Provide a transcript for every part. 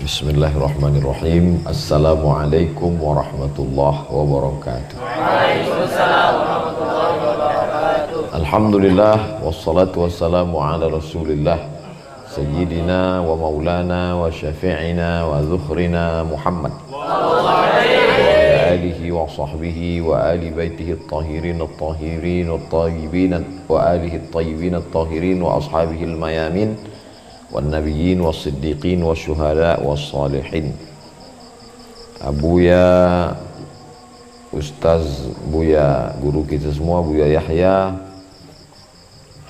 Bismillahirrahmanirrahim. Assalamualaikum warahmatullahi wabarakatuh. Waalaikumsalam warahmatullahi wabarakatuh. Alhamdulillah wassalatu wassalamu ala Rasulillah sayyidina wa maulana wa syafi'ina wa dzukhrina Muhammad wa ala alihi wa sahbihi wa ali baitihi at-tahirin at-tahirin at-tayyibin wa alihi at-tayyibin at-tahirin wa ashabihi al-mayamin wan nabiyyin was siddiqin was syuhada was salihin. Abuya Ustaz Buya, guru kita semua, Buya Yahya,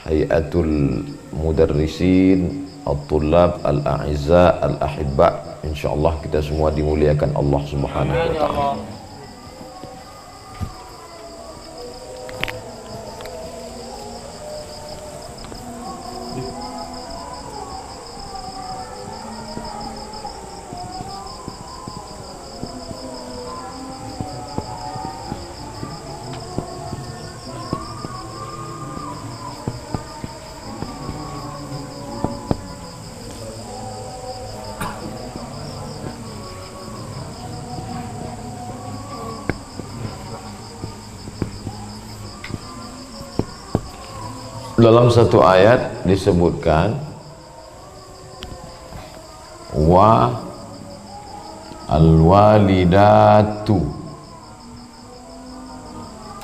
Hayatul Mudarrisin, At-Tullab, Al-A'izza, Al-Ahibba, insyaallah kita semua dimuliakan Allah Subhanahu wa ta'ala. Dalam satu ayat disebutkan wa al-walidatu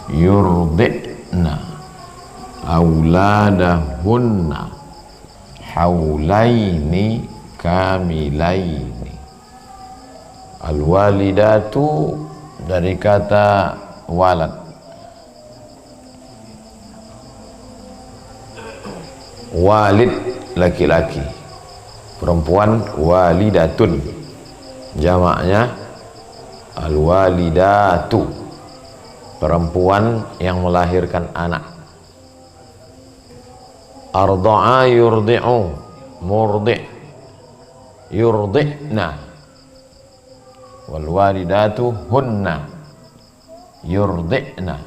yurdi'na auladahunna haulaini kamilaini. Al-walidatu dari kata walad, walid laki-laki, perempuan walidatun, jamaknya al-walidatu, perempuan yang melahirkan anak. Arda'a yurdi'u, murdi' yurdi'na, wal walidatu hunna yurdi'na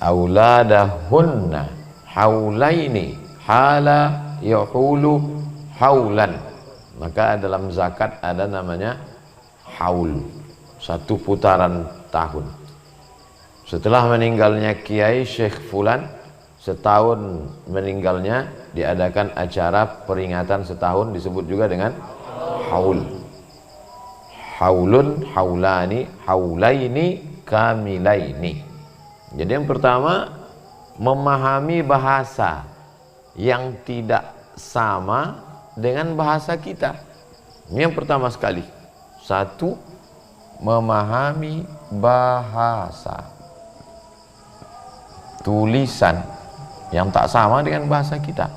auladahunna haulaini, hala yahulu haulan. Maka dalam zakat ada namanya haul, satu putaran tahun. Setelah meninggalnya Kiai Syekh Fulan, setahun meninggalnya, diadakan acara peringatan setahun, disebut juga dengan haul. Haulun, haulani, haulaini, kamilaini. Jadi yang pertama, memahami bahasa yang tidak sama dengan bahasa kita. Ini yang pertama sekali. Satu, memahami bahasa, tulisan yang tak sama dengan bahasa kita.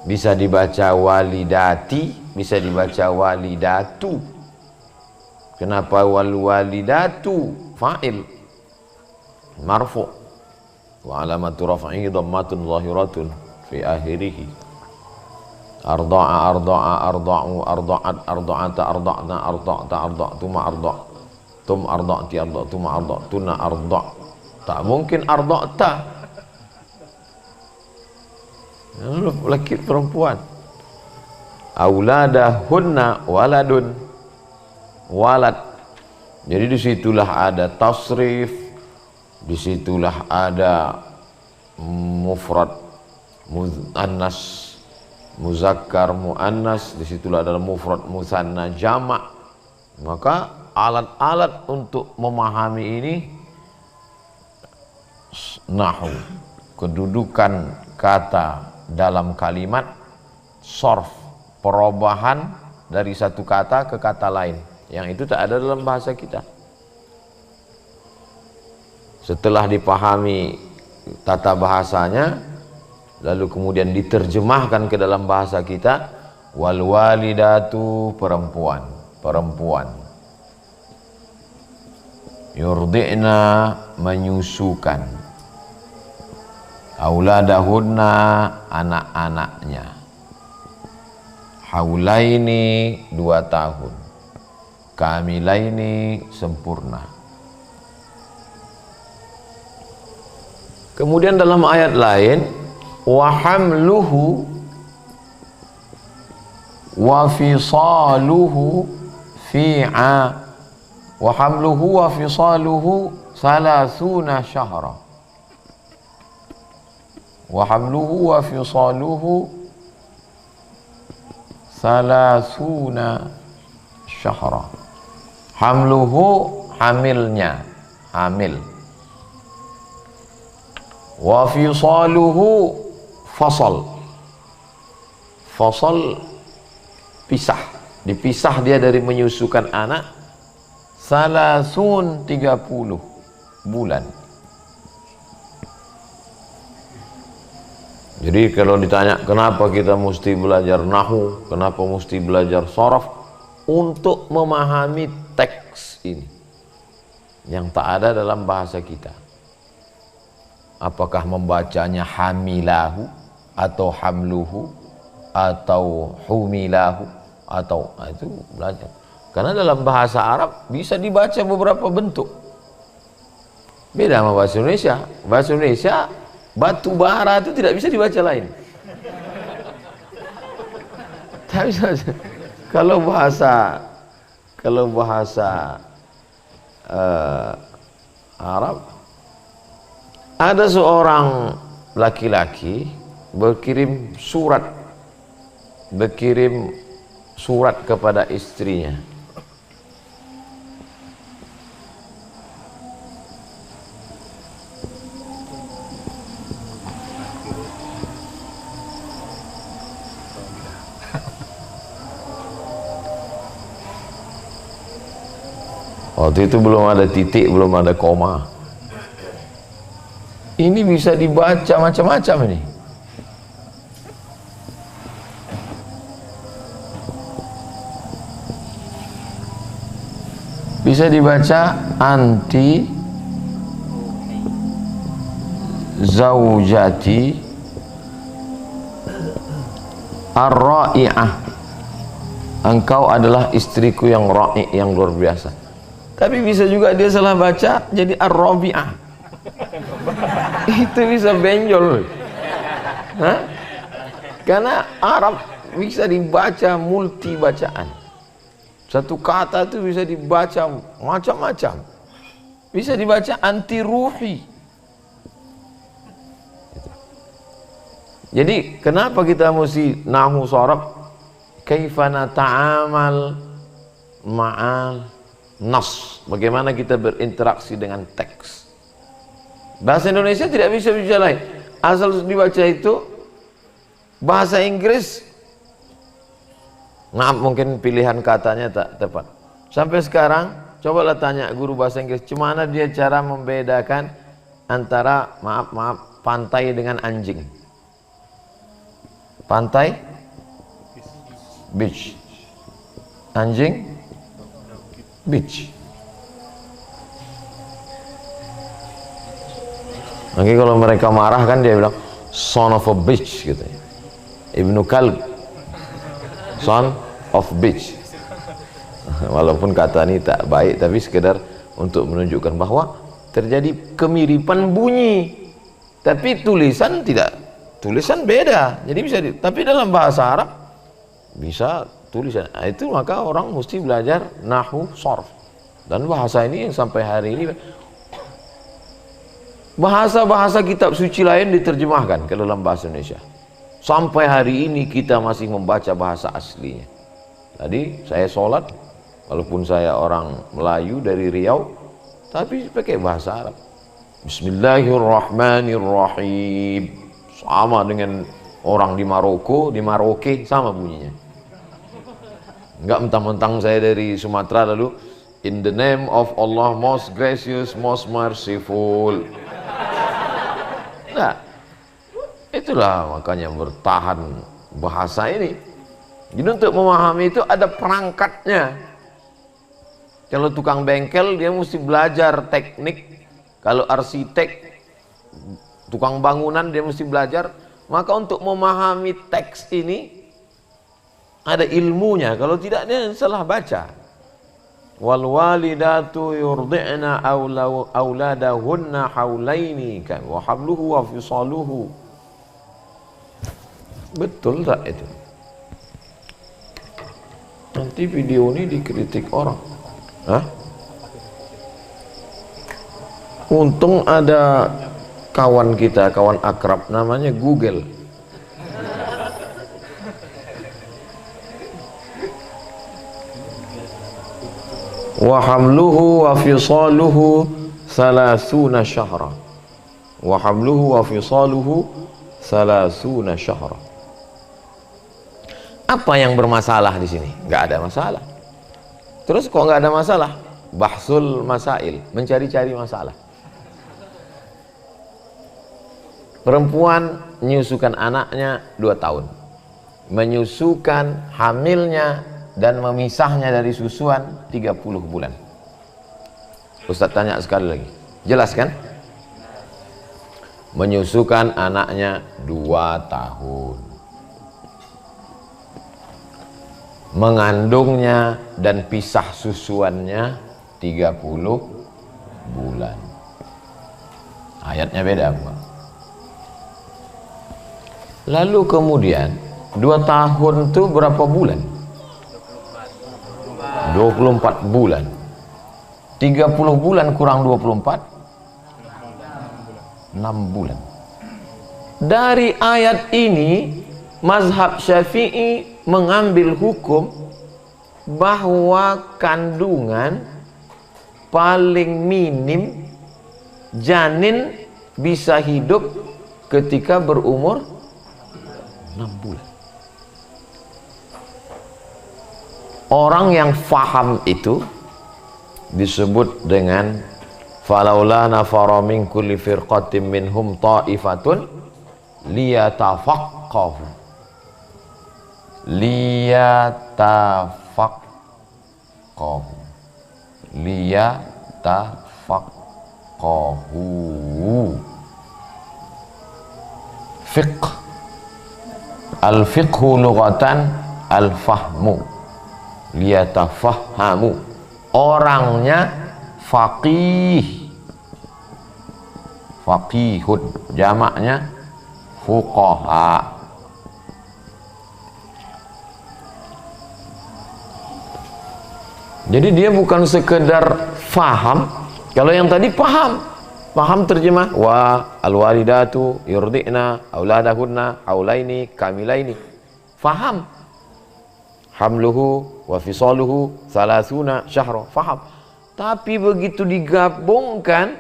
Bisa dibaca walidati, bisa dibaca walidatu. Kenapa wal walidatu fa'il marfu', wa alamatu raf'ihi dhammatun zahiratun fi akhirih. Arda'a arda'a arda'u arda'at arda'ata arda'na arda'ta arda'tuma arda'tum arda'ti arda'tuma arda'tuna arda'. Tak mungkin arda'ta, laki perempuan. Auladahunna waladun, walad. Jadi disitulah ada tasrif, disitulah ada mufrad muannas, muzakkar muannas, disitulah ada mufrad musanna jamak. Maka alat-alat untuk memahami ini nahwu, kedudukan kata dalam kalimat, sorf, perubahan dari satu kata ke kata lain, yang itu tak ada dalam bahasa kita. Setelah dipahami tata bahasanya, lalu kemudian diterjemahkan ke dalam bahasa kita. Wal walidatu, perempuan, perempuan. Yurdi'na, menyusukan. Auladahunna, anak-anaknya. Haulaini, 2 tahun. Kamilaini, sempurna. Kemudian dalam ayat lain wa hamluhu wa fisaluhu wa hamluhu wa fisaluhu salasuna syahra. Wa hamluhu wa fisaluhu salasuna syahra. Hamluhu, hamilnya, hamil. Wa fisaluhu, fasal. Fasal, pisah. Dipisah dia dari menyusukan anak. Salasun, 30 bulan. Jadi kalau ditanya kenapa kita mesti belajar nahu, kenapa mesti belajar sharaf, untuk memahami teks ini yang tak ada dalam bahasa kita. Apakah membacanya hamilahu atau hamluhu atau humilahu atau itu belajar. Karena dalam bahasa Arab bisa dibaca beberapa bentuk. Beda sama bahasa Indonesia. Bahasa Indonesia batu bara itu tidak bisa dibaca lain. Tak bisa. Kalau bahasa Arab, ada seorang laki-laki berkirim surat kepada istrinya. Waktu itu belum ada titik, belum ada koma. Ini bisa dibaca macam-macam ini. Bisa dibaca anti zaujati ar-ra'i'ah. Engkau adalah istriku yang ra'i', yang luar biasa. Tapi bisa juga dia salah baca jadi ar-rabi'ah. Itu bisa benjol. Hah? Karena Arab bisa dibaca multi bacaan. Satu kata itu bisa dibaca macam-macam. Bisa dibaca anti ruhi. Jadi kenapa kita mesti nahu sharaf? Kaifa nata'amal ma'al nas, bagaimana kita berinteraksi dengan teks. Bahasa Indonesia tidak bisa bicara lain, asal dibaca itu. Bahasa Inggris, maaf mungkin pilihan katanya tak tepat. Sampai sekarang cobalah tanya guru bahasa Inggris, gimana dia cara membedakan antara pantai dengan anjing. Pantai, beach. Anjing, beach. Nanti kalau mereka marah kan dia bilang son of a bitch gitu ya. Ibnu Kalb, son of bitch. Walaupun kata ini tak baik, tapi sekedar untuk menunjukkan bahwa terjadi kemiripan bunyi, tapi tulisan tidak, tulisan beda. Jadi bisa tapi dalam bahasa Arab bisa tulisan. Nah, itu maka orang mesti belajar nahwu sharf. Dan bahasa ini yang sampai hari ini bahasa-bahasa kitab suci lain diterjemahkan ke dalam bahasa Indonesia. Sampai hari ini kita masih membaca bahasa aslinya. Tadi saya sholat, walaupun saya orang Melayu dari Riau, tapi pakai bahasa Arab. Bismillahirrahmanirrahim. Sama dengan orang di Maroko, di Maroke sama bunyinya. Enggak mentang-mentang saya dari Sumatera lalu in the name of Allah most gracious, most merciful. Nah, itulah makanya bertahan bahasa ini. Jadi untuk memahami itu ada perangkatnya. Kalau tukang bengkel dia mesti belajar teknik. Kalau arsitek, tukang bangunan dia mesti belajar. Maka untuk memahami teks ini ada ilmunya. Kalau tidak dia salah baca. Wal walidatu yurdi'na auladahunna haulaini wa habluhu wa fisaluhu Betul tak itu? Nanti video ini dikritik orang. Hah? Untung ada kawan kita, kawan akrab namanya Google. Wa hamluhu wa fisaluhu 30 syahra. Wa hamluhu wa fisaluhu 30 syahra. Apa yang bermasalah di sini? Nggak ada masalah. Terus kok nggak ada masalah? Bahsul masail, mencari-cari masalah. Perempuan menyusukan anaknya 2 tahun, menyusukan hamilnya dan memisahnya dari susuan 30 bulan. Ustaz tanya sekali lagi, jelas kan? Menyusukan anaknya 2 tahun, mengandungnya dan pisah susuannya 30 bulan. Ayatnya beda, Pak. Lalu kemudian 2 tahun itu berapa bulan? 24 bulan. 30 bulan kurang 24, 6 bulan. Dari ayat ini mazhab Syafi'i mengambil hukum bahwa kandungan paling minim janin bisa hidup ketika berumur 6 bulan. Orang yang faham itu disebut dengan falaula nafara min kulli firqatin minhum ta'ifatun liyatafaqahu fiqh. Al-fiqhu lughatan al-fahmu, liyatafahhamu. Orangnya faqih, faqihun, jamaknya fuqaha. Jadi dia bukan sekedar faham. Kalau yang tadi paham terjemah wa alwalidatu yurdi'na auladahunna haulaini kamilaini, faham. Hamluhu wa fisaluhu 30 syahra, faham. Tapi begitu digabungkan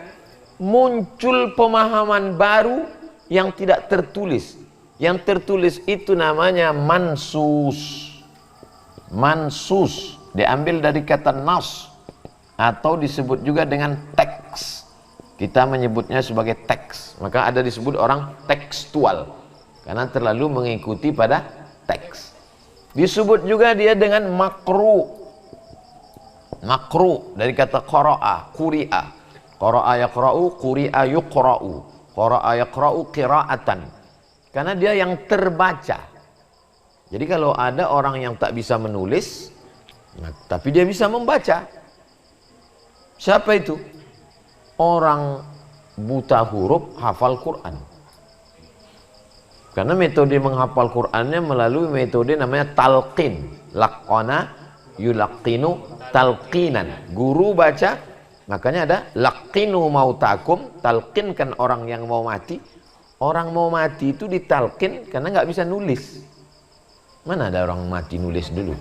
muncul pemahaman baru yang tidak tertulis. Yang tertulis itu namanya mansus. Mansus diambil dari kata nas atau disebut juga dengan teks. Kita menyebutnya sebagai teks. Maka ada disebut orang tekstual karena terlalu mengikuti pada teks. Disebut juga dia dengan makru. Makru dari kata qara'a, quri'a. Qara'a yaqra'u, quri'a yuqra'u. Qara'a yaqra'u qira'atan. Karena dia yang terbaca. Jadi kalau ada orang yang tak bisa menulis, tapi dia bisa membaca. Siapa itu? Orang buta huruf hafal Quran. Karena metode menghafal Qurannya melalui metode namanya talqin. Laqana yulaqinu talqinan. Guru baca, makanya ada laqinu mautakum, talqinkan orang yang mau mati. Orang mau mati itu ditalqin karena nggak bisa nulis. Mana ada orang mati nulis dulu?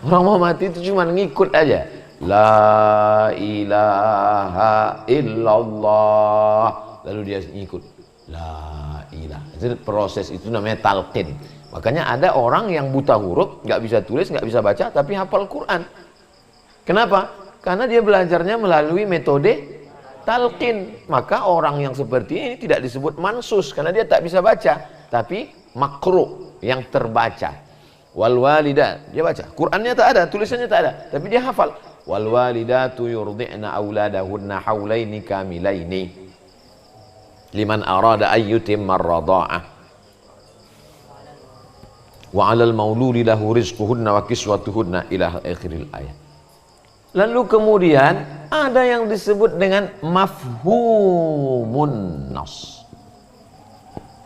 Orang mau mati itu cuma ngikut aja. La ilaha illallah. Lalu dia ngikut. La ilaha. Proses itu namanya talqin. Makanya ada orang yang buta huruf, nggak bisa tulis, nggak bisa baca, tapi hafal Quran. Kenapa? Karena dia belajarnya melalui metode talqin. Maka orang yang seperti ini tidak disebut mansus karena dia tak bisa baca, tapi makru, yang terbaca. Wal walidat, dia baca. Qurannya tak ada, tulisannya tak ada, tapi dia hafal. Wal walidatu yurdi'na auladahunna haulaini kamilaini liman arada ayyutimma ar-radha'ah wa 'alal mauludi lahu rizquhunna wa kiswatuhunna ila akhiril ayat. Lalu kemudian ada yang disebut dengan mafhumun nas.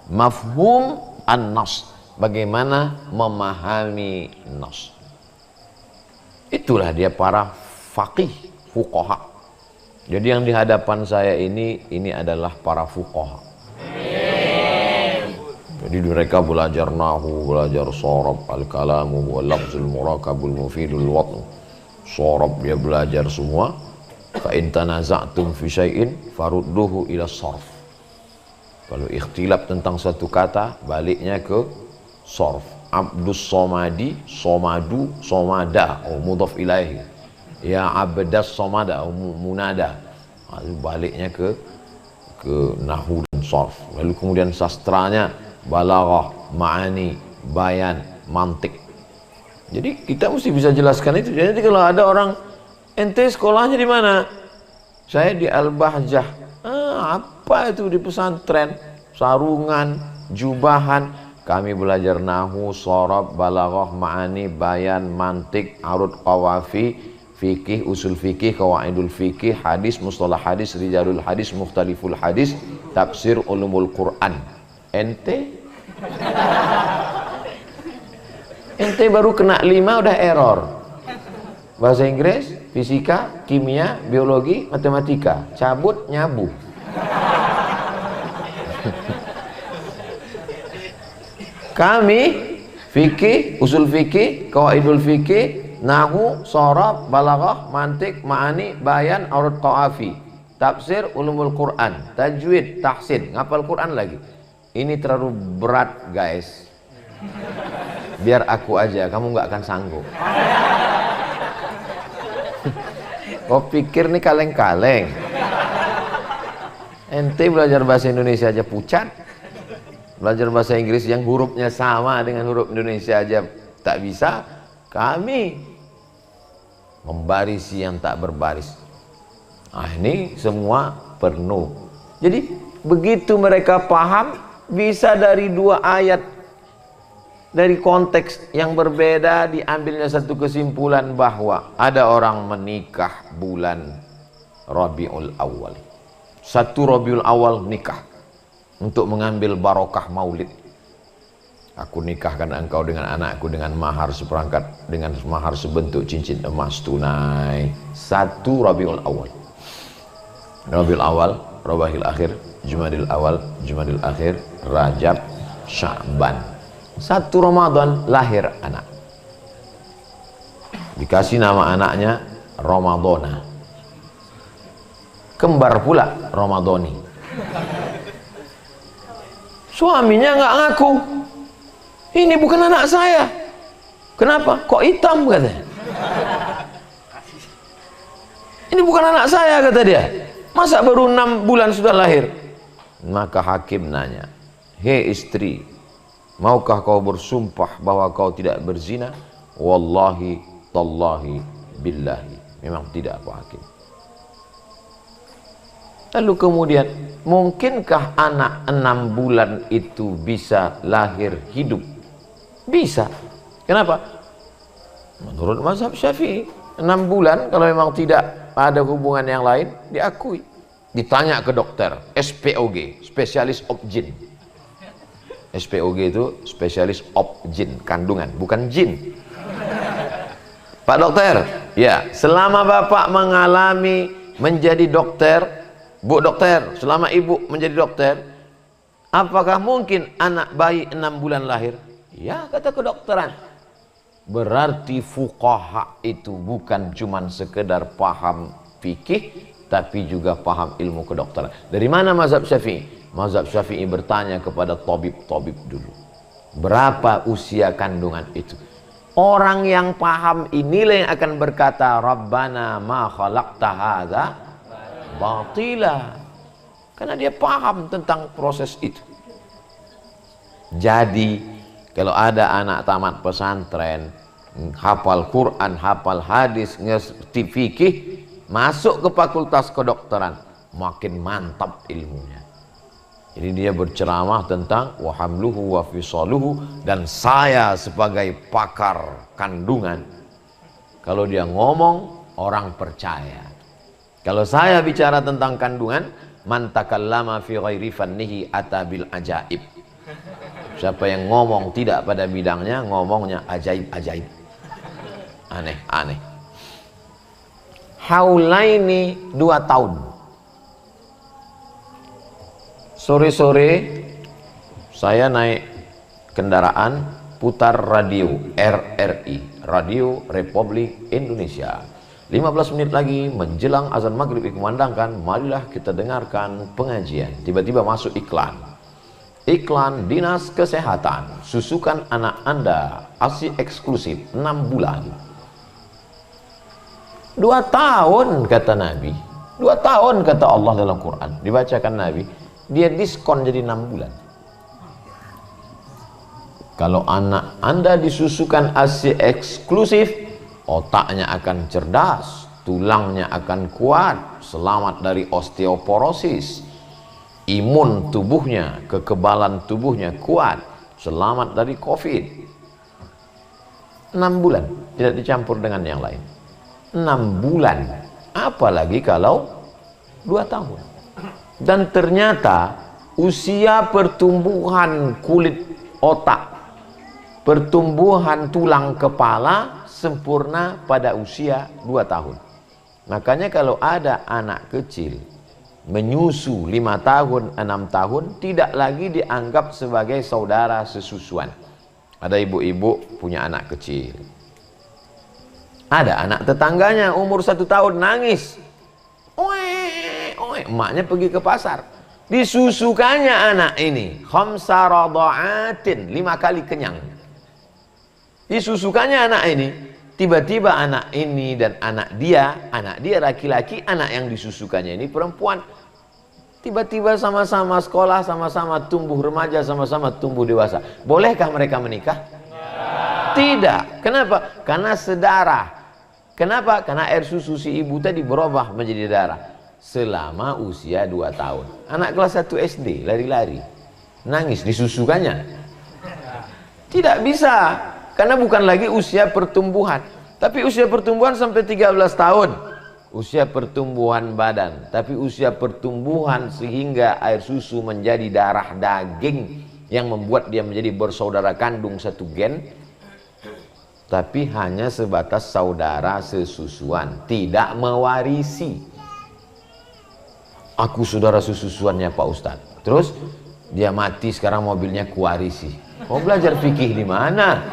Mafhum an-nas. bagaimana memahami nas. Itulah dia para faqih, fuqaha. Jadi yang di hadapan saya ini adalah para fuqaha. Jadi mereka belajar nahu, belajar sorab, al-kalamu, wal-lafzul murakabul mufidul watn. Sorab dia belajar semua. Fa in tanaza'tum fi syai'in farudduhu ila sarf. Kalau ikhtilaf tentang satu kata, baliknya ke sarf. Abdus somadi, somadu, somada, mudhaf ilaihi. Ya abdas somada, munada. Baliknya ke nahwu dan sarf. Lalu kemudian sastranya balaghah, ma'ani, bayan, mantik. Jadi kita mesti bisa jelaskan itu. Jadi kalau ada orang, ente sekolahnya di mana? Saya di Al-Bahjah. Apa itu di pesantren? Sarungan, jubahan. Kami belajar nahu, sorab, balaghah, ma'ani, bayan, mantik, arud, qawafi, fikih, usul fikih, qawaidul fikih, hadis, mustalah hadis, rijalul hadis, mukhtaliful hadis, tafsir, ulumul Quran. Ente baru kena 5 udah error. Bahasa Inggris, fisika, kimia, biologi, matematika, cabut, nyabu. Kami fikih, usul fikih, qawaidul fikih, nahwu, sorab, balaghah, mantik, ma'ani, bayan, urud qawafi, tafsir, ulumul Quran, tajwid, tahsin, ngapal Quran lagi. Ini terlalu berat guys. Biar aku aja, kamu nggak akan sanggup. Kau pikir nih kaleng-kaleng? Ente belajar bahasa Indonesia aja pucat. Belajar bahasa Inggris yang hurufnya sama dengan huruf Indonesia aja tak bisa. Kami membarisi yang tak berbaris. Ini semua penuh. Jadi begitu mereka paham, bisa dari 2 ayat, dari konteks yang berbeda diambilnya satu kesimpulan bahwa ada orang menikah bulan Rabiul Awal. 1 Rabiul Awal nikah untuk mengambil barokah maulid. Aku nikahkan engkau dengan anakku dengan mahar seperangkat, dengan mahar sebentuk cincin emas tunai. 1 Rabiul Awal. Rabiul Awal, Rabiul Akhir, Jumadil Awal, Jumadil Akhir, Rajab, Sya'ban. 1 Ramadan lahir anak. Dikasih nama anaknya Ramadona. Kembar pula Ramadoni. Suaminya nggak ngaku. Ini bukan anak saya. Kenapa? Kok hitam katanya? Ini bukan anak saya kata dia. Masa baru 6 bulan sudah lahir? Maka hakim nanya, hei istri, maukah kau bersumpah bahwa kau tidak berzina? Wallahi, tallahi, billahi. Memang tidak, Pak Hakim. Lalu kemudian, mungkinkah anak 6 bulan itu bisa lahir hidup? Bisa. Kenapa? Menurut mazhab Syafi'i, 6 bulan kalau memang tidak ada hubungan yang lain, diakui. Ditanya ke dokter, SPOG, spesialis objin. SPOG itu spesialis objin, kandungan, bukan jin. Pak dokter, ya, selama bapak mengalami menjadi dokter, Bu dokter, selama ibu menjadi dokter, apakah mungkin anak bayi 6 bulan lahir? Ya, kata kedokteran. Berarti fuqaha itu bukan cuman sekedar paham fikih, tapi juga paham ilmu kedokteran. Dari mana mazhab Syafi'i? Mazhab Syafi'i bertanya kepada tabib-tabib dulu. Berapa usia kandungan itu? Orang yang paham inilah yang akan berkata, Rabbana ma khalaqta hadza batila, karena dia paham tentang proses itu. Jadi kalau ada anak tamat pesantren, hafal Quran, hafal hadis, ngerti fikih, masuk ke fakultas kedokteran, makin mantap ilmunya. Jadi dia berceramah tentang wahamluhu wa fisaluhu, dan saya sebagai pakar kandungan, kalau dia ngomong orang percaya. Kalau saya bicara tentang kandungan, man takallama fi ghairi fannihi ata bil ajaib. Siapa yang ngomong tidak pada bidangnya, ngomongnya ajaib-ajaib, aneh-aneh. Haulaini 2 tahun. Sore-sore saya naik kendaraan, putar radio RRI, Radio Republik Indonesia. 15 menit lagi menjelang azan maghrib dikumandangkan, marilah kita dengarkan pengajian. Tiba-tiba masuk iklan. Iklan Dinas Kesehatan, susukan anak Anda ASI eksklusif 6 bulan. 2 tahun kata Nabi. 2 tahun kata Allah dalam Quran. Dibacakan Nabi, dia diskon jadi 6 bulan. Kalau anak Anda disusukan ASI eksklusif, otaknya akan cerdas, tulangnya akan kuat, selamat dari osteoporosis, imun tubuhnya, kekebalan tubuhnya kuat, selamat dari COVID. 6 bulan, tidak dicampur dengan yang lain. 6 bulan, apalagi kalau 2 tahun. Dan ternyata usia pertumbuhan kulit otak, pertumbuhan tulang kepala sempurna pada usia 2 tahun. Makanya kalau ada anak kecil menyusu 5 tahun, 6 tahun, tidak lagi dianggap sebagai saudara sesusuan. Ada ibu-ibu punya anak kecil. Ada anak tetangganya umur 1 tahun nangis. Emaknya pergi ke pasar. Disusukannya anak ini 5 radha'atin, 5 kali kenyang. Disusukannya anak ini, tiba-tiba anak ini dan anak dia laki-laki, anak yang disusukannya ini perempuan. Tiba-tiba sama-sama sekolah, sama-sama tumbuh remaja, sama-sama tumbuh dewasa. Bolehkah mereka menikah? Tidak. Kenapa? Karena sedarah. Kenapa? Karena air susu si ibu tadi berubah menjadi darah. Selama usia 2 tahun. Anak kelas 1 SD lari-lari, nangis, disusukannya. Tidak bisa. Karena bukan lagi usia pertumbuhan, tapi usia pertumbuhan sampai 13 tahun. Usia pertumbuhan badan, tapi usia pertumbuhan sehingga air susu menjadi darah daging yang membuat dia menjadi bersaudara kandung satu gen, tapi hanya sebatas saudara sesusuan, tidak mewarisi. Aku saudara sesusuannya Pak Ustadz. Terus dia mati, sekarang mobilnya kuwarisi. Mau belajar fikih di mana?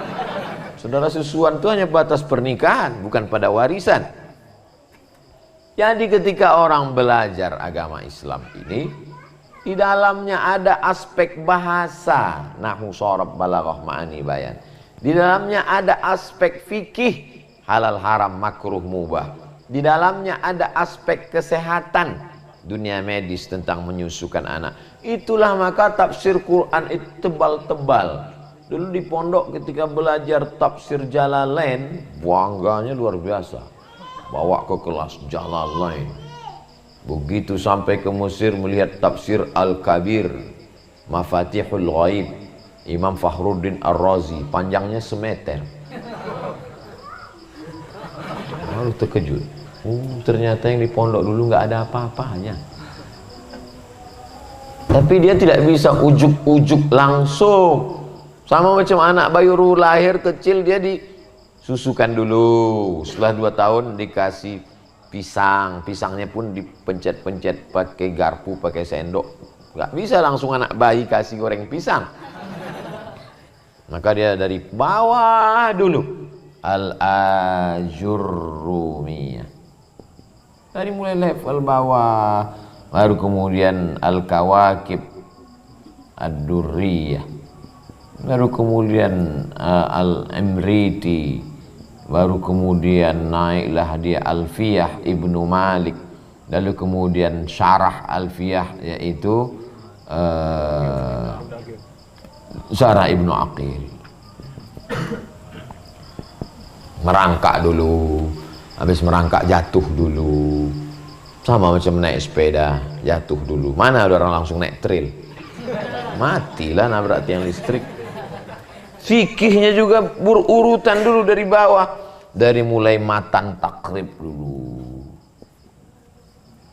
Saudara sesusuan itu hanya batas pernikahan, bukan pada warisan. Jadi ketika orang belajar agama Islam ini, di dalamnya ada aspek bahasa, nahwu, shorab, balaghah, ma'ani, bayan. Di dalamnya ada aspek fikih, halal, haram, makruh, mubah. Di dalamnya ada aspek kesehatan, dunia medis tentang menyusukan anak. Itulah maka tafsir Quran itu tebal-tebal. Dulu di pondok ketika belajar tafsir Jalalain, bangganya luar biasa. Bawa ke kelas Jalalain. Begitu sampai ke Mesir melihat tafsir Al-Kabir, Mafatihul Ghaib, Imam Fakhruddin Ar-Razi, panjangnya semeter. Lalu terkejut. Ternyata yang di pondok dulu nggak ada apa-apanya. Tapi dia tidak bisa ujuk-ujuk langsung. Sama macam anak baru lahir kecil, dia disusukan dulu. Setelah 2 tahun dikasih pisang. Pisangnya pun dipencet-pencet pakai garpu, pakai sendok. Nggak bisa langsung anak bayi kasih goreng pisang. Maka dia dari bawah dulu. Al-Ajurrumiyah. Dari mulai level bawah. Baru kemudian Al-Kawakib Ad-Durriyah. Baru kemudian Al-Imriti. Baru kemudian naiklah dia Alfiyah Ibnu Malik. Lalu kemudian Syarah Alfiyah, yaitu Syarah Ibnu Aqil. Merangkak dulu. Habis merangkak jatuh dulu. Sama macam naik sepeda, jatuh dulu. Mana ada orang langsung naik trail? Matilah nabrak tiang listrik. Fikihnya juga berurutan dulu dari bawah. Dari mulai matan takrib dulu.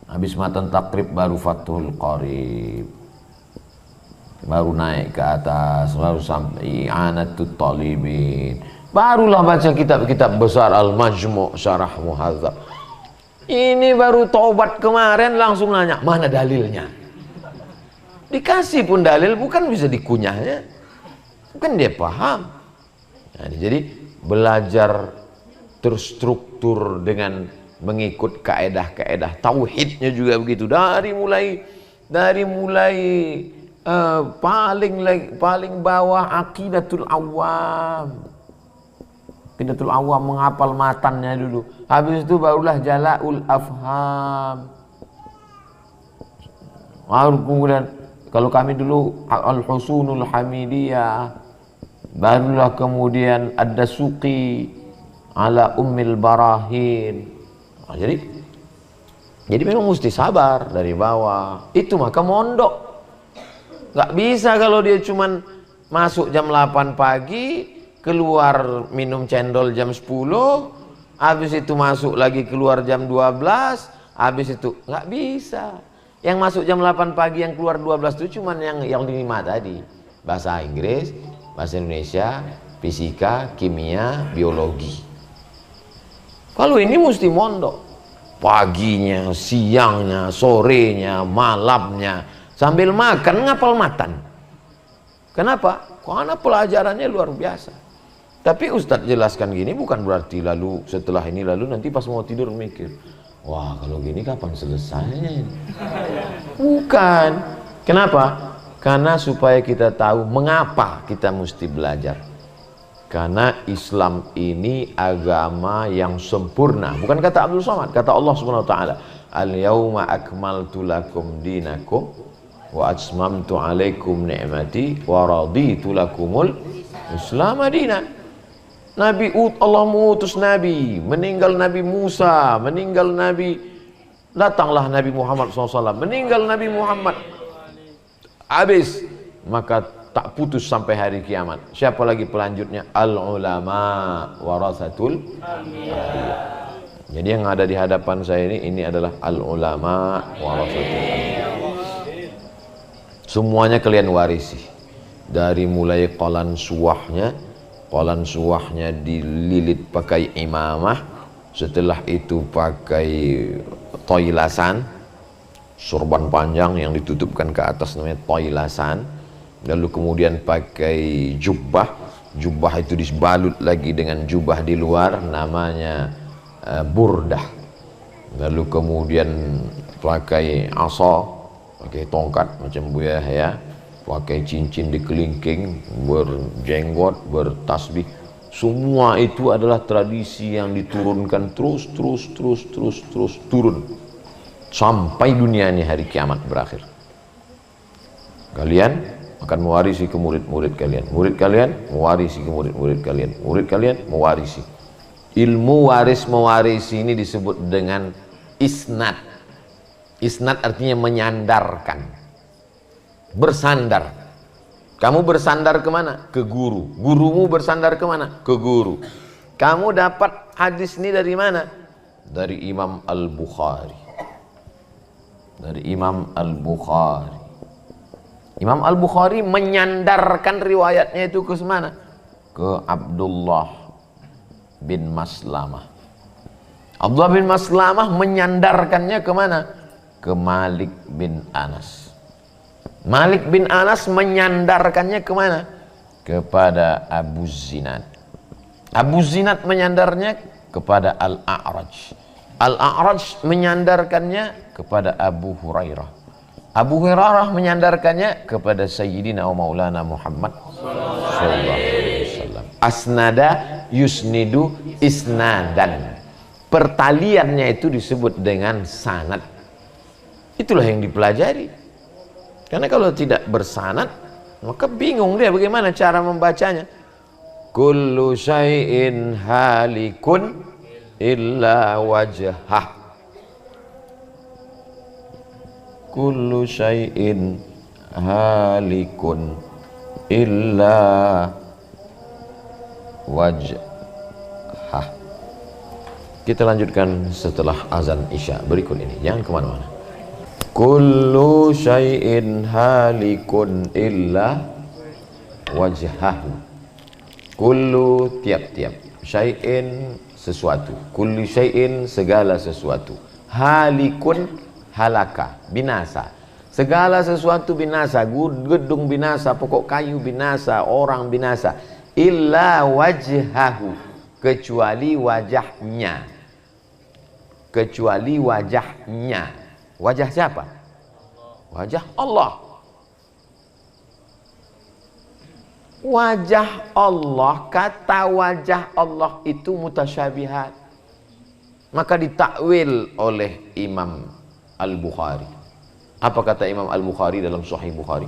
Habis matan takrib baru Fathul Qarib. baru naik ke atas, baru sampai I'anatut Talibin, barulah baca kitab-kitab besar Al-Majmu' Syarah Muhadzab. Ini baru taubat kemarin langsung nanya mana dalilnya. Dikasih pun dalil bukan bisa dikunyahnya, bukan dia paham. Nah, jadi belajar terstruktur dengan mengikut kaedah-kaedah tauhidnya juga begitu, dari mulai paling bawah aqidatul awam. Aqidatul awam menghafal matannya dulu. Habis itu barulah jalaul afham. Baru kemudian kalau kami dulu al-husunul hamidiyah, barulah kemudian ad-dasuqi ala ummil barahin. Nah, jadi memang mesti sabar dari bawah. Itu maka mondok. Gak bisa kalau dia cuman masuk jam 8 pagi, keluar minum cendol jam 10, habis itu masuk lagi keluar jam 12, habis itu gak bisa. Yang masuk jam 8 pagi, yang keluar 12 itu cuman yang 5 tadi. Bahasa Inggris, bahasa Indonesia, fisika, kimia, biologi. Kalau ini mesti mondok. Paginya, siangnya, sorenya, malamnya, sambil makan ngapal matan. Kenapa? Karena pelajarannya luar biasa. Tapi Ustadz jelaskan gini bukan berarti lalu setelah ini lalu nanti pas mau tidur mikir, wah kalau gini kapan selesainya ini? Bukan. Kenapa? Karena supaya kita tahu mengapa kita mesti belajar. Karena Islam ini agama yang sempurna. Bukan kata Abdul Somad, kata Allah Subhanahu wa taala, "Al-yauma akmaltu lakum dinakum wa atmamtu 'alaikum ni'mati wa raditu lakumul Islam madina." Allah mengutus Nabi, meninggal Nabi Musa, datanglah Nabi Muhammad SAW, meninggal Nabi Muhammad, habis, maka tak putus sampai hari kiamat. Siapa lagi pelanjutnya? Al-ulama warasatul anbiya. Jadi yang ada di hadapan saya ini adalah al-ulama warasatul anbiya. Semuanya kalian warisi. Dari mulai qalan suwahnya dililit pakai imamah, setelah itu pakai toilasan, sorban panjang yang ditutupkan ke atas namanya toilasan. Lalu kemudian pakai jubah itu dibalut lagi dengan jubah di luar namanya burdah. Lalu kemudian pakai asa, pakai tongkat macam Buya ya, pakai cincin di kelingking, berjenggot, bertasbih. Semua itu adalah tradisi yang diturunkan terus turun sampai dunia ini hari kiamat berakhir. Kalian akan mewarisi ke murid-murid kalian, murid kalian mewarisi ke murid-murid kalian, murid kalian mewarisi. Ilmu waris mewarisi ini disebut dengan isnad. Isnad artinya menyandarkan, bersandar. Kamu bersandar kemana? Ke guru. Gurumu bersandar kemana? Ke guru. Kamu dapat hadis ini dari mana? Dari Imam Al-Bukhari. Dari Imam Al-Bukhari. Imam Al-Bukhari menyandarkan riwayatnya itu ke mana? Ke Abdullah bin Maslamah. Abdullah bin Maslamah menyandarkannya ke mana? Ke Malik bin Anas. Malik bin Anas menyandarkannya ke mana? Kepada Abu Zinad. Abu Zinad menyandarnya kepada Al-A'raj. Al-A'raj menyandarkannya kepada Abu Hurairah. Abu Hurairah menyandarkannya kepada Sayyidina wa Maulana Muhammad sallallahu alaihi wasallam. Asnada yusnidu isnadan. Pertaliannya itu disebut dengan sanad. Itulah yang dipelajari. Karena kalau tidak bersanad, maka bingung dia bagaimana cara membacanya. Kullu syai'in halikun illa wajhah. Kullu syai'in halikun illa wajhah. Kita lanjutkan setelah azan Isya berikut ini. Jangan kemana-mana. Kullu syai'in halikun illa wajhahu. Kullu tiap-tiap, syai'in sesuatu, kullu syai'in segala sesuatu, halikun halaka binasa, segala sesuatu binasa, gedung binasa, pokok kayu binasa, orang binasa, illa wajhahu, kecuali wajahnya, kecuali wajahnya. Wajah siapa? Wajah Allah. Wajah Allah, kata wajah Allah itu mutasyabihat, maka ditakwil oleh Imam Al-Bukhari. Apa kata Imam Al-Bukhari dalam Sahih Bukhari?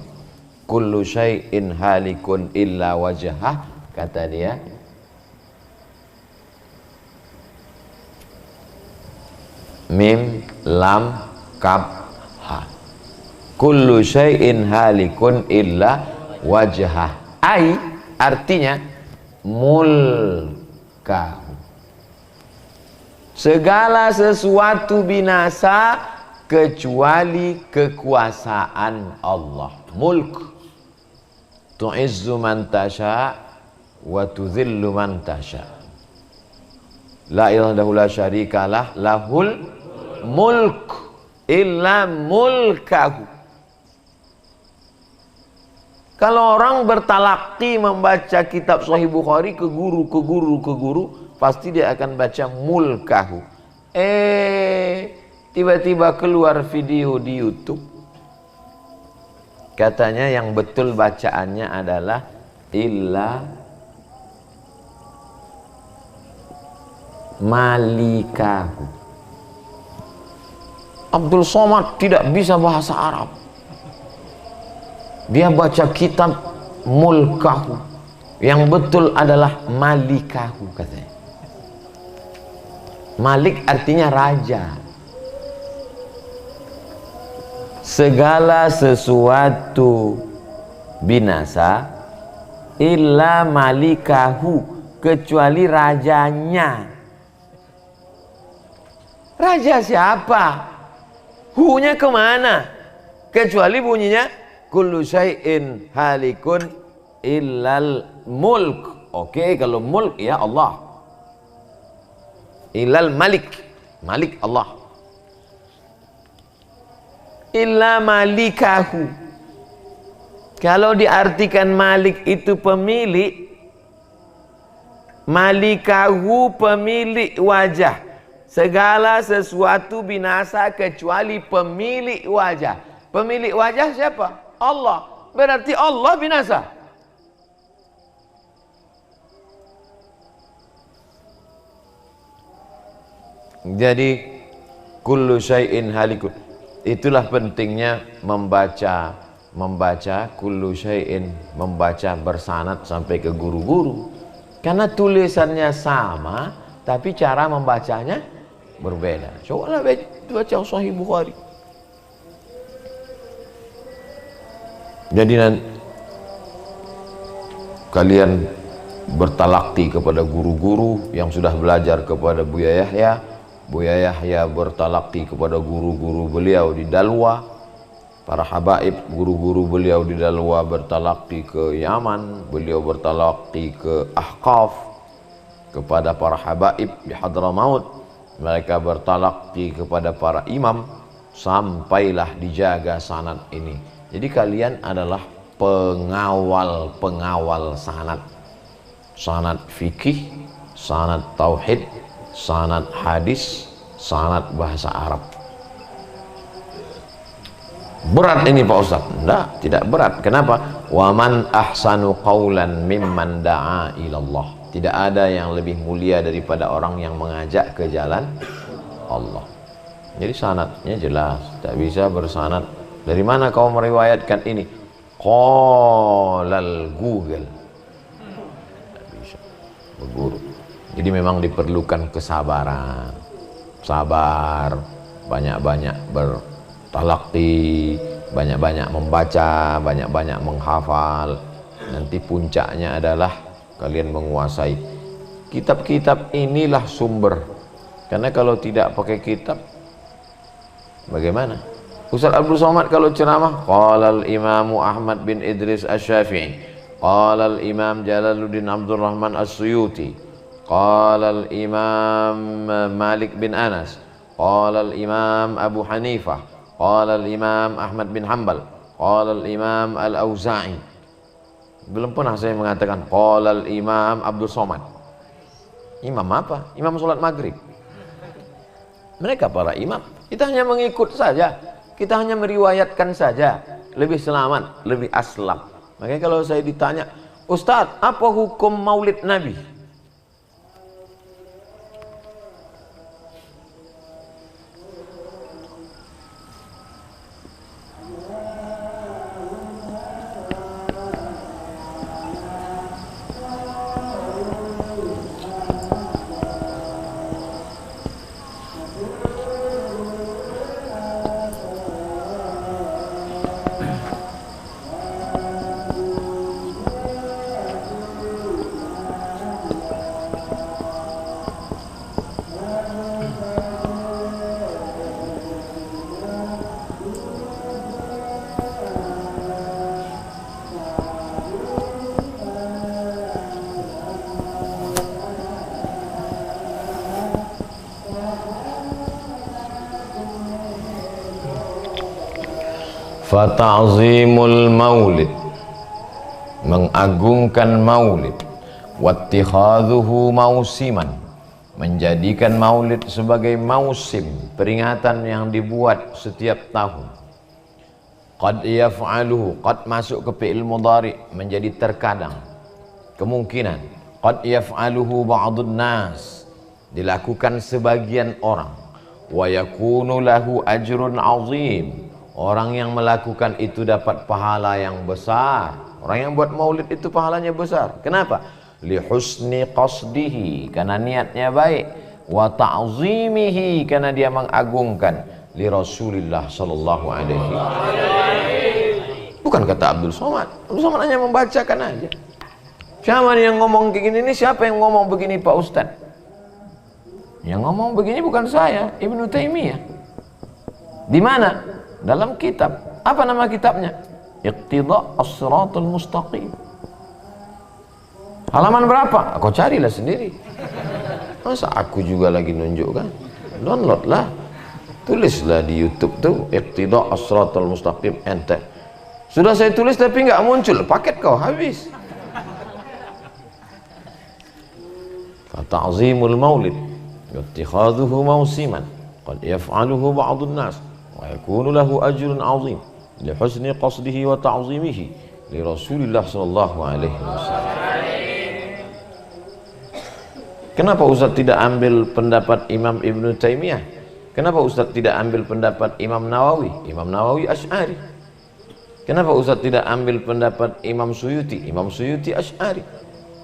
Kullu syai'in halikun illa wajhah, kata dia, mim lam kaf ha, kullu syai'in halikun illa wajhah, ai artinya mulkahu, segala sesuatu binasa kecuali kekuasaan Allah. Mulk, tu'izzu man tasha wa tudhillu man tasha, la ilaha illallah la syarikalah lahul mulk illa mulkahu. Kalau orang bertalaki membaca kitab Sahih Bukhari ke guru, pasti dia akan baca mulkahu. Tiba-tiba keluar video di YouTube, katanya yang betul bacaannya adalah illa malikahu. Abdul Somad tidak bisa bahasa Arab, dia baca kitab mulkahu, yang betul adalah malikahu katanya. Malik artinya raja. Segala sesuatu binasa illa malikahu, kecuali rajanya. Raja siapa? Hu-nya kemana? Kecuali bunyinya kullu syai'in halikun illal mulk. Oke, kalau mulk ya Allah. Illal malik, malik Allah. Illa malikahu, kalau diartikan malik itu pemilik, malikahu pemilik wajah. Segala sesuatu binasa kecuali pemilik wajah. Pemilik wajah siapa? Allah. Berarti Allah binasa. Jadi kullu syai'in halikun. Itulah pentingnya membaca kullu syai'in, membaca bersanad sampai ke guru-guru. Karena tulisannya sama, tapi cara membacanya berbeda. Cobalah baca Sahih Bukhari. Jadi kalian bertalakti kepada guru-guru yang sudah belajar kepada Buya Yahya. Buya Yahya bertalakti kepada guru-guru beliau di Dalwa. Para habaib, guru-guru beliau di Dalwa bertalakti ke Yaman. Beliau bertalakti ke Ahqaf kepada para habaib di Hadramaut. Mereka bertalakti kepada para imam, sampailah dijaga sanad ini. Jadi kalian adalah pengawal sanad. Sanad fikih, sanad tauhid, sanad hadis, sanad bahasa Arab. Berat ini Pak Ustaz? Enggak, tidak berat. Kenapa? Wa man ahsanu qawlan mimman da'a ilallah. Tidak ada yang lebih mulia daripada orang yang mengajak ke jalan Allah. Jadi sanadnya jelas, tak bisa bersanad. Dari mana kau meriwayatkan ini? Qalal Google. Tak bisa. Berguru. Jadi memang diperlukan kesabaran. Sabar, banyak-banyak bertalakti, banyak-banyak membaca, banyak-banyak menghafal. Nanti puncaknya adalah kalian menguasai kitab-kitab. Inilah sumber, karena kalau tidak pakai kitab bagaimana? Ustaz Abdul Somad kalau ceramah, qala al-Imam Ahmad bin Idris Asy-Syafi'i, qala al-Imam Jalaluddin Abdul Rahman As-Suyuti, qala al-Imam Malik bin Anas, qala al-Imam Abu Hanifah, qala al-Imam Ahmad bin Hanbal, qala al-Imam Al-Auza'i. Belum pernah saya mengatakan qala al-Imam Abdul Somad. Imam apa? Imam sholat maghrib. Mereka para imam. Kita hanya mengikut saja. Kita hanya meriwayatkan saja, lebih selamat, lebih aslam. Makanya kalau saya ditanya, Ustadz, apa hukum maulid Nabi? Fata'zimul maulid, mengagungkan maulid, wattikhadhuhu mausiman, menjadikan maulid sebagai mausim peringatan yang dibuat setiap tahun. Qad yaf'aluhu, qad masuk ke fi'il mudhari, menjadi terkadang, kemungkinan. Qad yaf'aluhu ba'dun nas, dilakukan sebagian orang. Wa yakunu lahu ajrun 'azim, orang yang melakukan itu dapat pahala yang besar. Orang yang buat maulid itu pahalanya besar. Kenapa? Li husni qasdihi, karena niatnya baik. Wa ta'zimihi, karena dia mengagungkan. Li Rasulillah sallallahu alaihi. Bukan kata Abdul Somad. Abdul Somad hanya membacakan aja. Siapa yang ngomong begini ini? Siapa yang ngomong begini Pak Ustaz? Yang ngomong begini bukan saya, Ibnu Taimiyah. Di mana? Dalam kitab. Apa nama kitabnya? Iqtida' as-siratal mustaqim. Halaman berapa? Kau carilah sendiri. Masa aku juga lagi nunjukkan? Download lah. Tulislah di YouTube tuh Iqtida' as-siratal mustaqim, enter. Sudah saya tulis tapi nggak muncul. Paket kau habis. Fata'zimul maulid wattikhadhuhu mausiman qad yaf'aluhu ba'dun nas wa yakunu lahu ajrun 'azim li husni qasdihi wa ta'zimihi li Rasulillah sallallahu alaihi wasallam. Kenapa Ustaz tidak ambil pendapat Imam Ibnu Taimiyah? Kenapa Ustaz tidak ambil pendapat Imam Nawawi? Imam Nawawi Asy'ari. Kenapa Ustaz tidak ambil pendapat Imam Suyuti? Imam Suyuti Asy'ari.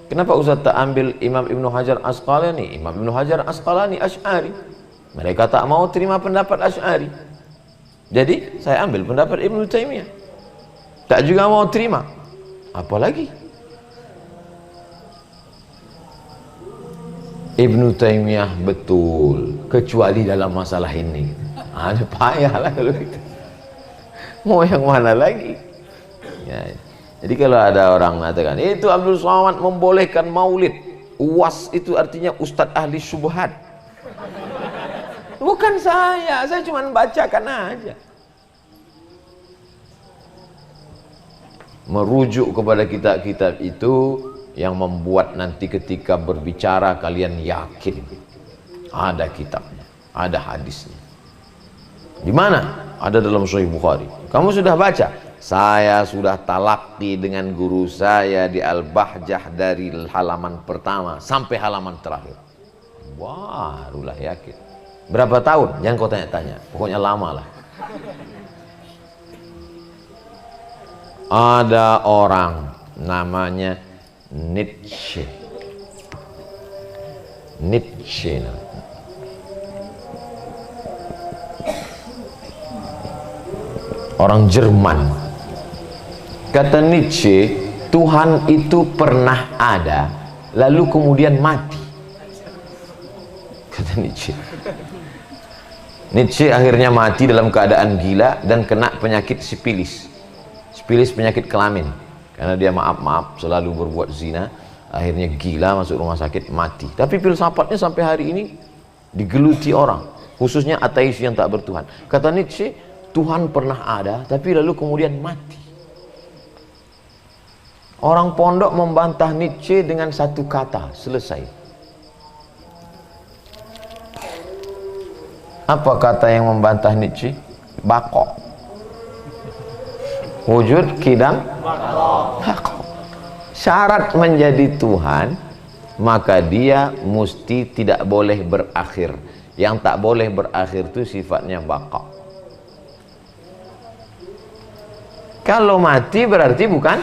Kenapa Ustaz tak ambil Imam Ibnu Hajar Asqalani? Imam Ibnu Hajar Asqalani Asy'ari. Mereka tak mau terima pendapat Asy'ari. Jadi saya ambil pendapat Ibnu Taimiyah. Tak juga mau terima. Apalagi Ibnu Taimiyah betul, kecuali dalam masalah ini. Ada payahlah kalau gitu. Mau yang mana lagi? Ya. Jadi kalau ada orang mengatakan itu Abdul Somad membolehkan maulid, UAS itu artinya Ustadz ahli syubhat. Bukan saya cuma bacakan aja. Merujuk kepada kitab-kitab itu yang membuat nanti ketika berbicara kalian yakin ada kitabnya, ada hadisnya. Di mana? Ada dalam Sahih Bukhari. Kamu sudah baca? Saya sudah talaqi dengan guru saya di Al-Bahjah dari halaman pertama sampai halaman terakhir. Barulah yakin. Berapa tahun? Jangan kau tanya-tanya. Pokoknya lama lah. Ada orang namanya Nietzsche. Nietzsche. Orang Jerman. Kata Nietzsche, Tuhan itu pernah ada, lalu kemudian mati. Kata Nietzsche. Nietzsche akhirnya mati dalam keadaan gila dan kena penyakit sipilis. Sipilis penyakit kelamin. Karena dia maaf selalu berbuat zina, akhirnya gila, masuk rumah sakit, mati. Tapi filsafatnya sampai hari ini digeluti orang, khususnya ateis yang tak bertuhan. Kata Nietzsche, Tuhan pernah ada tapi lalu kemudian mati. Orang pondok membantah Nietzsche dengan satu kata, selesai. Apa kata yang membantah Nietzsche? Bako. Wujud, kidam, bako. Syarat menjadi Tuhan, maka dia mesti tidak boleh berakhir. Yang tak boleh berakhir itu sifatnya baka. Kalau mati berarti bukan.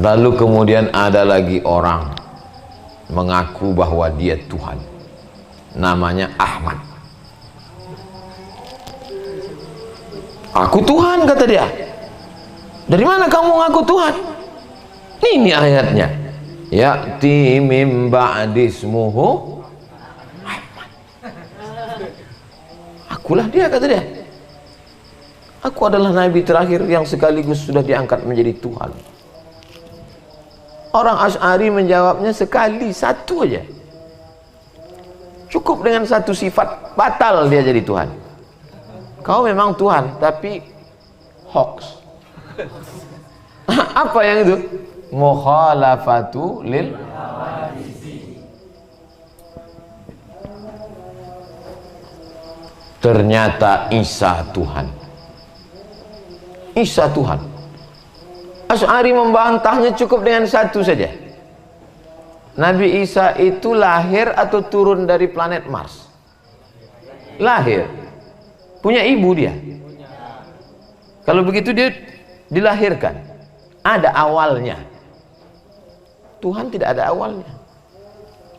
Lalu kemudian ada lagi orang mengaku bahwa dia Tuhan, namanya Ahmad. Aku Tuhan, kata dia. Dari mana kamu ngaku Tuhan? Ini ayatnya. Ya'ti mim ba'dismuhu Ahmad. Akulah dia, kata dia. Aku adalah nabi terakhir yang sekaligus sudah diangkat menjadi Tuhan. Orang Asy'ari menjawabnya sekali, satu aja. Cukup dengan satu sifat, batal dia jadi Tuhan. Kau memang Tuhan, tapi hoax. Apa yang itu? Mukhalafatu lil. Ternyata Isa Tuhan. Isa Tuhan. Asy'ari membantahnya cukup dengan satu saja. Nabi Isa itu lahir atau turun dari planet Mars? Lahir. Punya ibu dia. Kalau begitu dia dilahirkan. Ada awalnya. Tuhan tidak ada awalnya.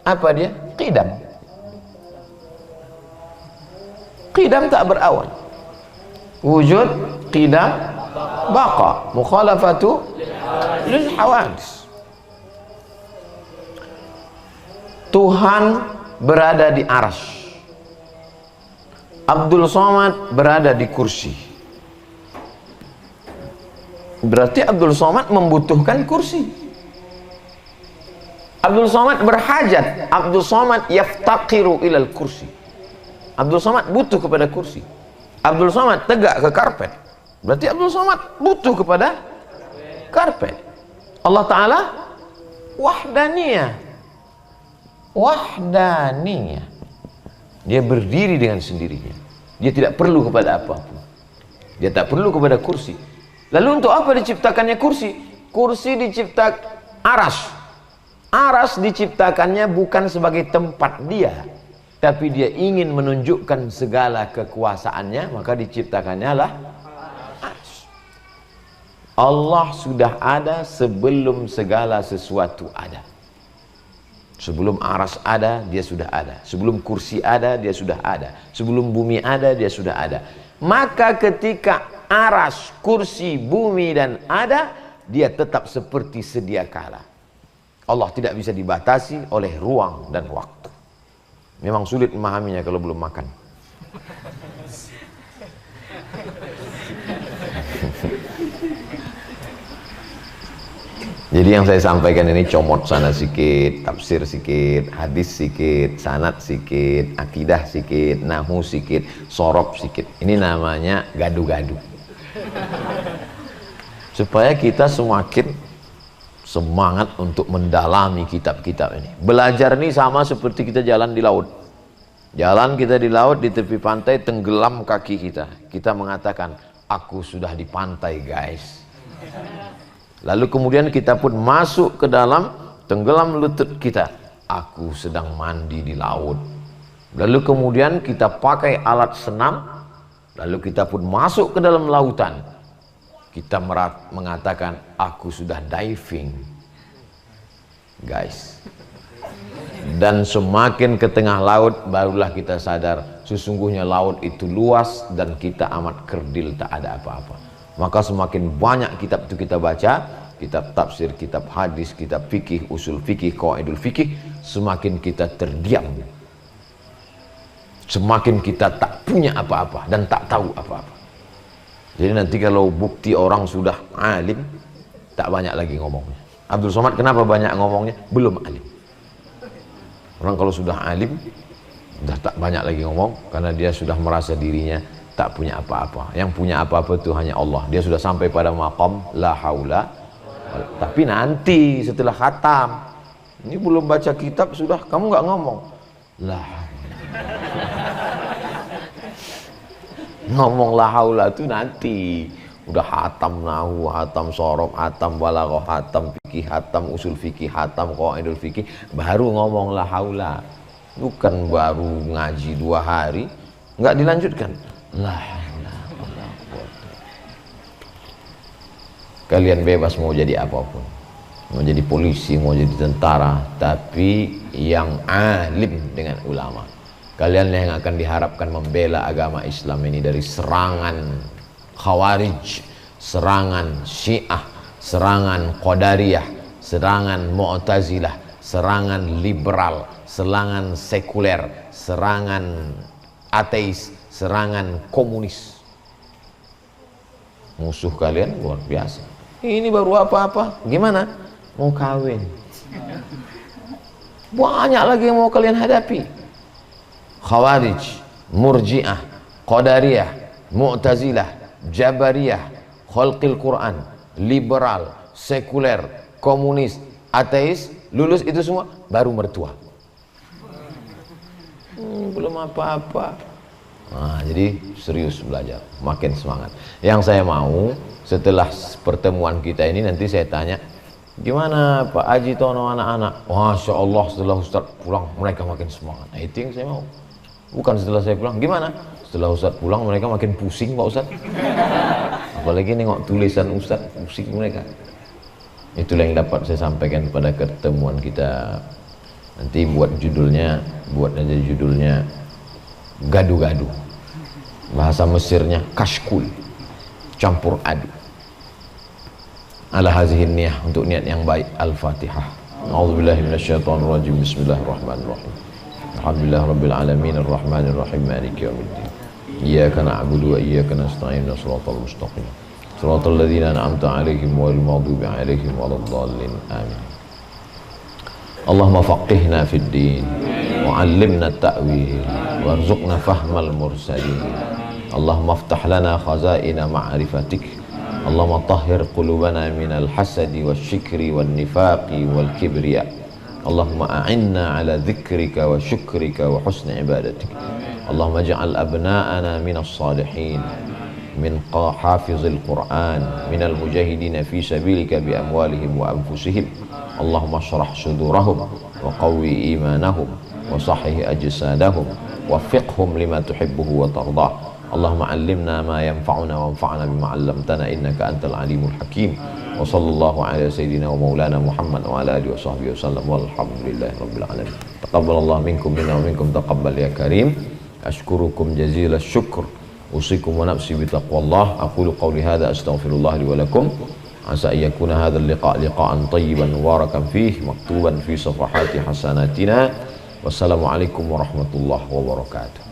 Apa dia? Qidam. Qidam tak berawal. Wujud, qidam, baqa, mukhalafatu lil hawadis. Tuhan berada di arsy. Abdul Somad berada di kursi. Berarti Abdul Somad membutuhkan kursi. Abdul Somad berhajat. Abdul Somad yaftaqiru ilal kursi. Abdul Somad butuh kepada kursi. Abdul Somad tegak ke karpet. Berarti Abdul Somad butuh kepada karpet. Allah Ta'ala wahdaniyah. Wahdaniyah. Dia berdiri dengan sendirinya. Dia tidak perlu kepada apapun. Dia tak perlu kepada kursi. Lalu untuk apa diciptakannya kursi? Kursi diciptakan aras. Aras diciptakannya bukan sebagai tempat dia, tapi dia ingin menunjukkan segala kekuasaannya, maka diciptakannya lah aras. Allah sudah ada sebelum segala sesuatu ada. Sebelum aras ada, dia sudah ada. Sebelum kursi ada, dia sudah ada. Sebelum bumi ada, dia sudah ada. Maka ketika aras, kursi, bumi dan ada, dia tetap seperti sedia kala. Allah tidak bisa dibatasi oleh ruang dan waktu. Memang sulit memahaminya kalau belum makan. Jadi yang saya sampaikan ini comot sana sikit, tafsir sikit, hadis sikit, sanad sikit, akidah sikit, nahwu sikit, sorob sikit. Ini namanya gadu-gadu. Supaya kita semakin semangat untuk mendalami kitab-kitab ini. Belajar ini sama seperti kita jalan di laut. Jalan kita di laut, di tepi pantai, tenggelam kaki kita. Kita mengatakan, aku sudah di pantai guys. Lalu kemudian kita pun masuk ke dalam, tenggelam lutut kita. Aku sedang mandi di laut. Lalu kemudian kita pakai alat senam. Lalu kita pun masuk ke dalam lautan. Kita mengatakan, aku sudah diving guys. Dan semakin ke tengah laut, barulah kita sadar sesungguhnya laut itu luas dan kita amat kerdil, tak ada apa-apa. Maka semakin banyak kitab itu kita baca, kitab tafsir, kitab hadis, kitab fikih, usul fikih, qawaidul fikih, semakin kita terdiam, semakin kita tak punya apa-apa dan tak tahu apa-apa. Jadi nanti kalau bukti orang sudah alim, tak banyak lagi ngomongnya. Abdul Somad kenapa banyak ngomongnya? Belum alim. Orang kalau sudah alim, sudah tak banyak lagi ngomong, karena dia sudah merasa dirinya tak punya apa-apa. Yang punya apa-apa itu hanya Allah. Dia sudah sampai pada maqam la haula. Tapi nanti setelah khatam, ini belum baca kitab sudah kamu nggak ngomong la haula. Ngomong la haula itu nanti udah hatam nahu, hatam sorof, hatam balaghah, hatam fikih, hatam usul fikih, hatam qawaidul fikih, baru ngomong la haula. Bukan baru ngaji 2 hari nggak dilanjutkan la haula wala quwwata. Kalian bebas mau jadi apapun, mau jadi polisi, mau jadi tentara, tapi yang alim dengan ulama. Kalian yang akan diharapkan membela agama Islam ini dari serangan Khawarij, serangan Syiah, serangan Qadariyah, serangan Mu'tazilah, serangan liberal, serangan sekuler, serangan ateis, serangan komunis. Musuh kalian luar biasa. Ini baru apa-apa, gimana? Mau kawin. Banyak lagi yang mau kalian hadapi. Khawarij, Murji'ah, Qadariyah, Mu'tazilah, Jabariyah, Khalqil Quran, liberal, sekuler, komunis, ateis, lulus itu semua baru mertua. Belum apa-apa. Nah, jadi serius belajar, makin semangat. Yang saya mau setelah pertemuan kita ini nanti saya tanya, gimana Pak Haji Tono anak-anak? Masya Allah, setelah Ustaz pulang mereka makin semangat. Nah, itu yang saya mau. Bukan setelah saya pulang, gimana? Setelah Ustaz pulang mereka makin pusing Pak Ustaz. Apalagi nengok tulisan Ustaz, pusing mereka. Itulah yang dapat saya sampaikan pada pertemuan kita. Nanti buat judulnya, buat aja judulnya gadu-gadu. Bahasa Mesirnya kashkul, campur aduk. Ala hazihin niyah, untuk niat yang baik. Al-Fatihah. A'udzubillahi minasyaitonirrajim. Bismillahirrahmanirrahim. Alhamdulillah rabbil alamin arrahmanir rahim maliki yaumiddin. Iyyaka na'budu wa iyyaka nasta'in shiratal mustaqim. Shiratal ladzina an'amta 'alaihim ghairil maghdubi 'alaihim waladdallin. Amin. Allahumma faqihna fid din wa 'allimna at-ta'wil warzuqna fahmal mursalin. Allahumma iftah lana khazaina ma'rifatik. Allahumma tahhir qulubana minal hasadi wasyikri wan nifaqi wal kibriya. Allahumma a'inna ala dzikrika wa syukrika wa husni ibadatik. Allahumma ja'al abna'ana minas salihin, min hafizil Qur'an, minal mujahidina fi sabilika bi amwalihim wa anfusihim. Allahumma syrah sudurahum wa qawwi imanahum wa sahih ajsadahum wa fiqhum lima tuhibbuhu wa tardah. Allahumma allimna ma yanfa'una wa anfa'na bima 'allamtana innaka antal alimul hakim. Wa sallallahu ala sayyidina wa maulana Muhammad wa ala alihi wa sahbihi wasallam walhamdulillahi rabbil alamin. Taqabbalallahu minkum minna wa minkum taqabbal ya karim. Ashkurukum jazilas syukr. Usikum wa nafsi bi taqwallah. Aqulu qawli hadha astaghfirullah li wa lakum. Asa ayyakuna hadzal liqa' liqa'an tayyiban mubarakan fihi maktuban fi safahati hasanatina. Wassalamu alaikum warahmatullahi wabarakatuh.